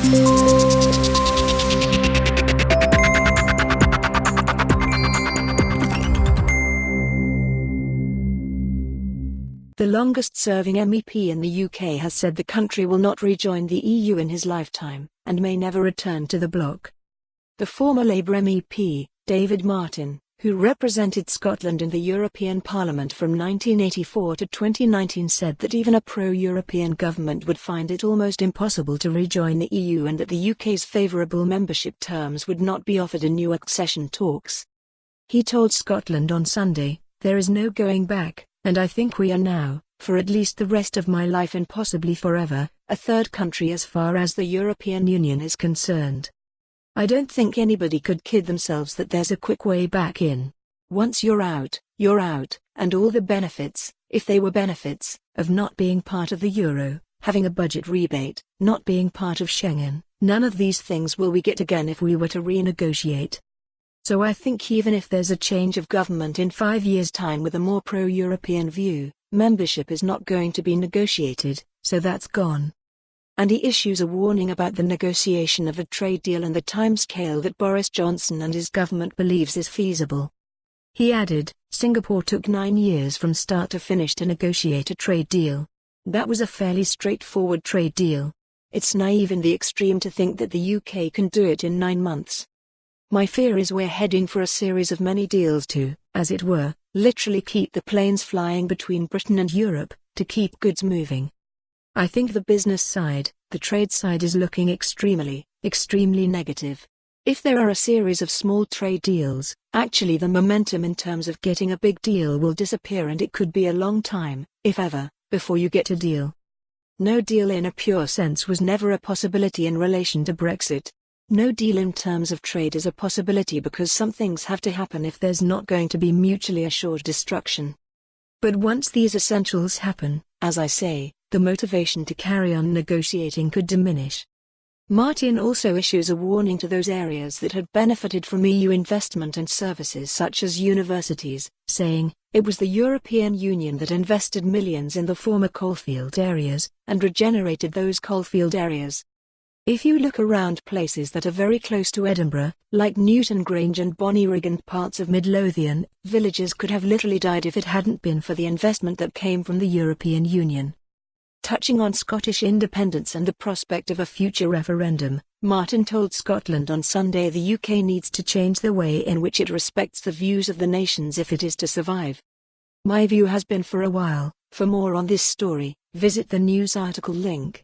The longest-serving MEP in the UK has said the country will not rejoin the EU in his lifetime, and may never return to the bloc. The former Labour MEP, David Martin, who represented Scotland in the European Parliament from 1984 to 2019, said that even a pro-European government would find it almost impossible to rejoin the EU and that the UK's favourable membership terms would not be offered in new accession talks. He told Scotland on Sunday, "There is no going back, and I think we are now, for at least the rest of my life and possibly forever, a third country as far as the European Union is concerned. I don't think anybody could kid themselves that there's a quick way back in. Once you're out, and all the benefits, if they were benefits, of not being part of the euro, having a budget rebate, not being part of Schengen, none of these things will we get again if we were to renegotiate. So I think even if there's a change of government in 5 years' time with a more pro-European view, membership is not going to be negotiated, so that's gone." And he issues a warning about the negotiation of a trade deal and the timescale that Boris Johnson and his government believes is feasible. He added, "Singapore took 9 years from start to finish to negotiate a trade deal. That was a fairly straightforward trade deal. It's naive in the extreme to think that the UK can do it in 9 months. My fear is we're heading for a series of many deals to, as it were, literally keep the planes flying between Britain and Europe, to keep goods moving. I think the business side, the trade side is looking extremely negative. If there are a series of small trade deals, actually the momentum in terms of getting a big deal will disappear and it could be a long time, if ever, before you get a deal. No deal in a pure sense was never a possibility in relation to Brexit. No deal in terms of trade is a possibility because some things have to happen if there's not going to be mutually assured destruction. But once these essentials happen, as I say, the motivation to carry on negotiating could diminish." Martin also issues a warning to those areas that had benefited from EU investment and services such as universities, saying, "It was the European Union that invested millions in the former coalfield areas, and regenerated those coalfield areas. If you look around places that are very close to Edinburgh, like Newton Grange and Bonnyrigg and parts of Midlothian, villages could have literally died if it hadn't been for the investment that came from the European Union." Touching on Scottish independence and the prospect of a future referendum, Martin told Scotland on Sunday the UK needs to change the way in which it respects the views of the nations if it is to survive. "My view has been for a while." For more on this story, visit the news article link.